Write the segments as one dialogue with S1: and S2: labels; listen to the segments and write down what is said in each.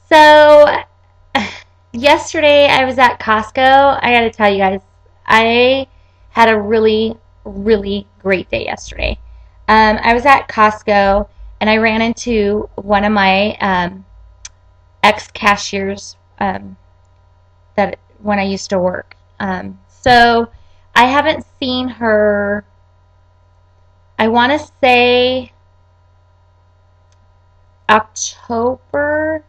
S1: So yesterday I was at Costco. I got to tell you guys, I had a really, really great day yesterday. I was at Costco and I ran into one of my ex-cashiers that when I used to work. So I haven't seen her. I want to say October.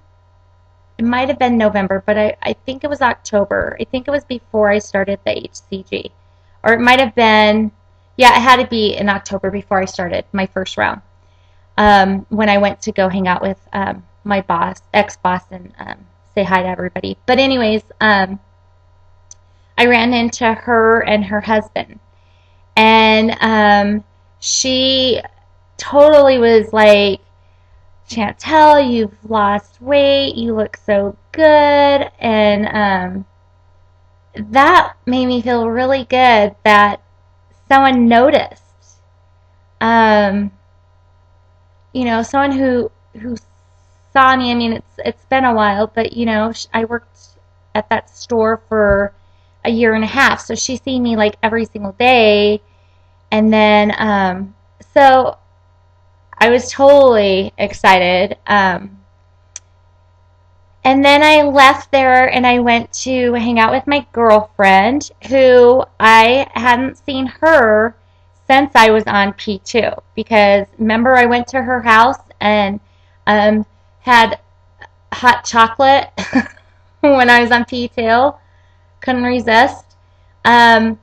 S1: It might have been November, but I think it was October. I think it was before I started the HCG. Or it might have been, yeah, it had to be in October before I started my first round. When I went to go hang out with my boss, ex-boss, and say hi to everybody. But anyways, I ran into her and her husband. And she totally was like, Chantel, you've lost weight, you look so good, and that made me feel really good that someone noticed. Um, Someone who saw me. I mean, it's been a while, but I worked at that store for a year and a half, so she's seen me like every single day, and then so I was totally excited. And then I left there and I went to hang out with my girlfriend, who I hadn't seen her since I was on P2. Because remember, I went to her house and had hot chocolate when I was on P2. Couldn't resist. But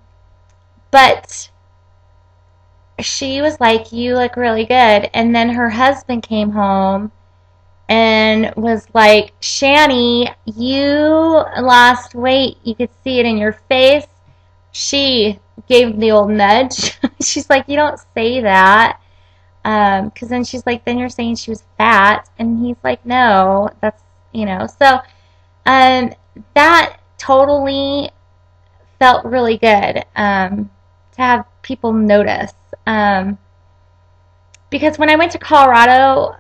S1: she was like, "You look really good." And then her husband came home and was like, "Shani, you lost weight. You could see it in your face." She gave the old nudge. She's like, "You don't say that." Because then she's like, "Then you're saying she was fat." And he's like, "No, that's. So that totally felt really good to have people notice. Because when I went to Colorado,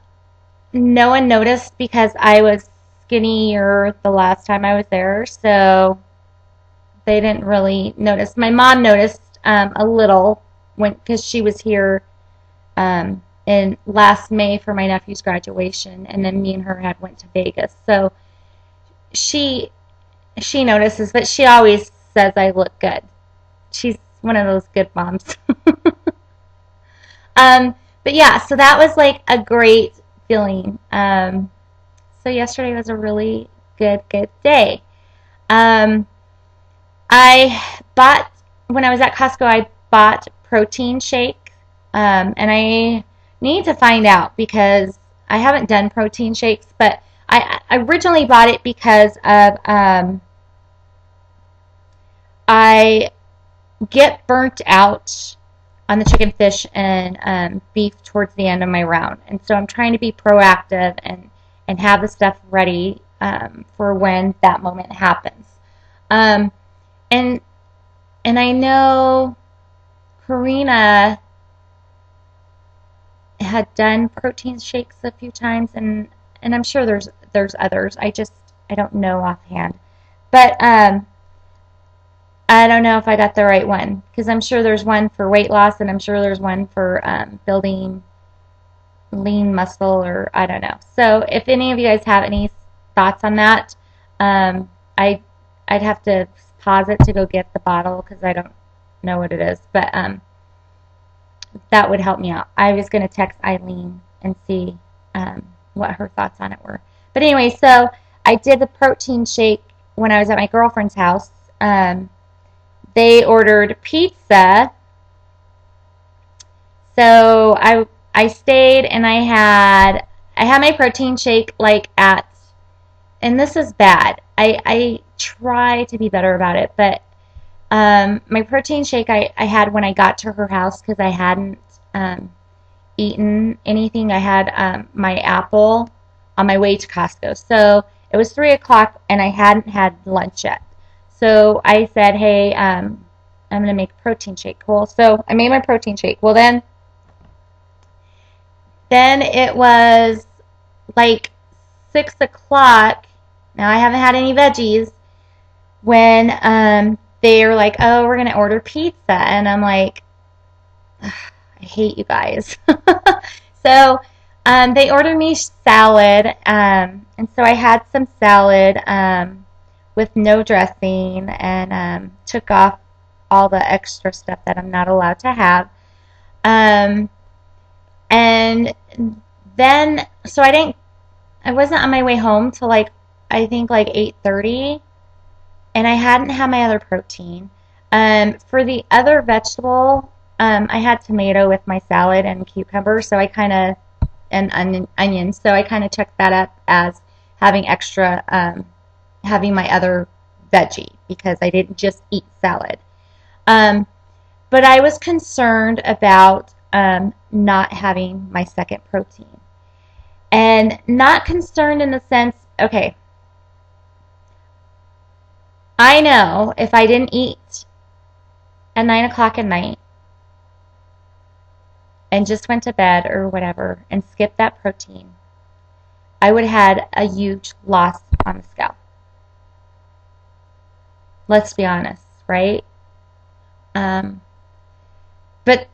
S1: no one noticed because I was skinnier the last time I was there, so they didn't really notice. My mom noticed a little because she was here in last May for my nephew's graduation, and then me and her had went to Vegas. So she notices, but she always says I look good. She's one of those good moms. But yeah, so that was like a great feeling. So yesterday was a really good day. Um, I bought, when I was at Costco, I bought protein shake. And I need to find out because I haven't done protein shakes, but I originally bought it because of I get burnt out on the chicken, fish, and beef towards the end of my round. And so I'm trying to be proactive and have the stuff ready for when that moment happens. Um, and I know Karina had done protein shakes a few times, and I'm sure there's others. I don't know offhand. But I don't know if I got the right one because I'm sure there's one for weight loss and I'm sure there's one for building lean muscle, or I don't know. So if any of you guys have any thoughts on that, I'd have to pause it to go get the bottle because I don't know what it is. But that would help me out. I was going to text Eileen and see what her thoughts on it were. But anyway, so I did the protein shake when I was at my girlfriend's house. They ordered pizza, so I stayed and I had my protein shake like at, and this is bad. I try to be better about it, but my protein shake I had when I got to her house because I hadn't eaten anything. I had my apple on my way to Costco, so it was 3 o'clock and I hadn't had lunch yet. So I said, "Hey, I'm going to make a protein shake." Cool. So I made my protein shake. Well, then it was like 6 o'clock, now I haven't had any veggies, when they're like, oh, we're going to order pizza. And I'm like, I hate you guys. So they ordered me salad, and so I had some salad with no dressing, and took off all the extra stuff that I'm not allowed to have. And then, so I wasn't on my way home till like, I think like 8:30, and I hadn't had my other protein. For the other vegetable, I had tomato with my salad and cucumber, so I kind of, and onions, so I kind of checked that up as having extra, having my other veggie, because I didn't just eat salad. But I was concerned about not having my second protein. And not concerned in the sense, okay, I know if I didn't eat at 9 o'clock at night and just went to bed or whatever and skipped that protein, I would have had a huge loss on the scale. Let's be honest, right? But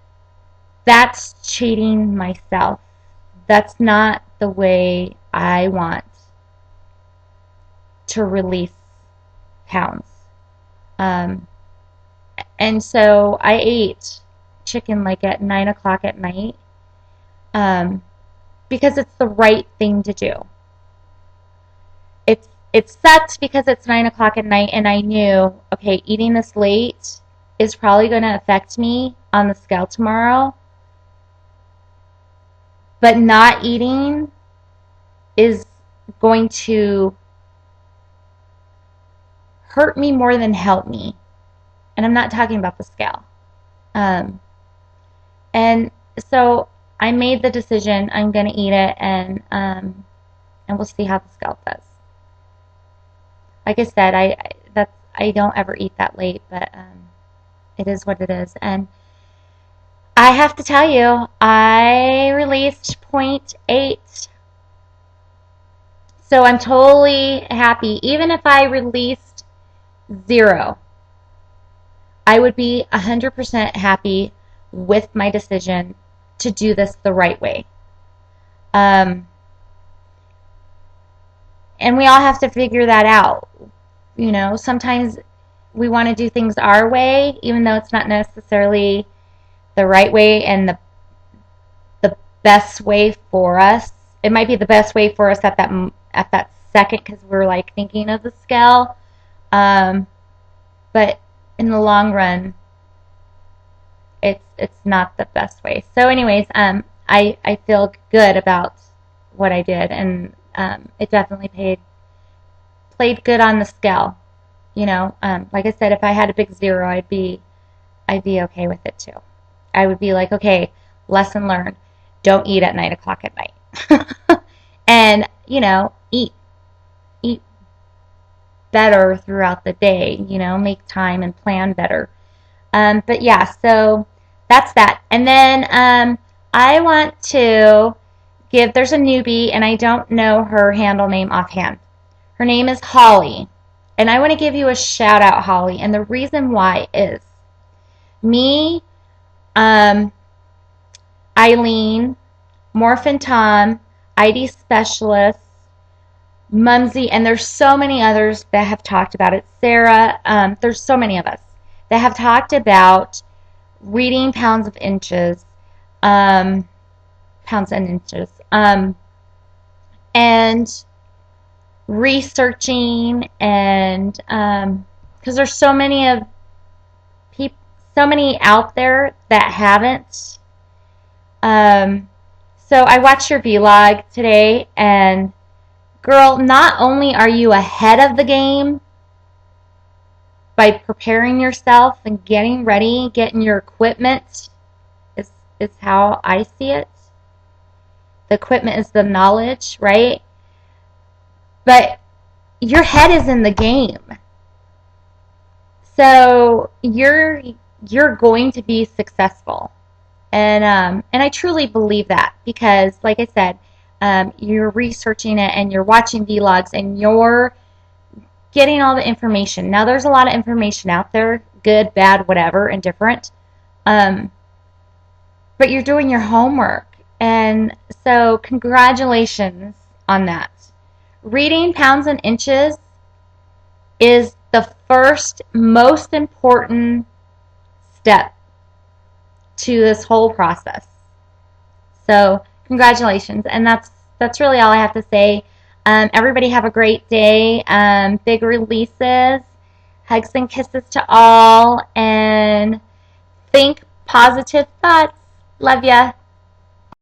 S1: that's cheating myself. That's not the way I want to release pounds. And so I ate chicken like at 9 o'clock at night, because it's the right thing to do. It sucked because it's 9 o'clock at night, and I knew, okay, eating this late is probably going to affect me on the scale tomorrow. But not eating is going to hurt me more than help me. And I'm not talking about the scale. And so I made the decision, I'm going to eat it, and we'll see how the scale does. Like I said, I don't ever eat that late, but it is what it is. And I have to tell you, I released 0.8. So I'm totally happy. Even if I released 0, I would be 100% happy with my decision to do this the right way. And we all have to figure that out. You know, sometimes we want to do things our way, even though it's not necessarily the right way and the best way for us. It might be the best way for us at that second, because we're like thinking of the scale. But in the long run, it's not the best way. So anyways, I feel good about what I did, and it definitely played good on the scale. You know, like I said, if I had a big 0, I'd be okay with it too. I would be like, okay, lesson learned. Don't eat at 9 o'clock at night. And, you know, eat better throughout the day, you know, make time and plan better. But yeah, so that's that. And then I want to there's a newbie, and I don't know her handle name offhand. Her name is Holly. And I want to give you a shout out, Holly. And the reason why is me, Eileen, Morphin Tom, ID Specialist, Mumsy, and there's so many others that have talked about it. Sarah, there's so many of us that have talked about reading pounds and inches, and researching, and because there's so many out there that haven't. So I watched your vlog today, and girl, not only are you ahead of the game by preparing yourself and getting ready, getting your equipment, is how I see it. The equipment is the knowledge, right? But your head is in the game. So you're going to be successful. And I truly believe that, because like I said, you're researching it and you're watching vlogs and you're getting all the information. Now, there's a lot of information out there, good, bad, whatever, indifferent. But you're doing your homework. And so congratulations on that. Reading pounds and inches is the first most important step to this whole process. So congratulations. And that's really all I have to say. Everybody have a great day. Big releases. Hugs and kisses to all. And think positive thoughts. Love ya.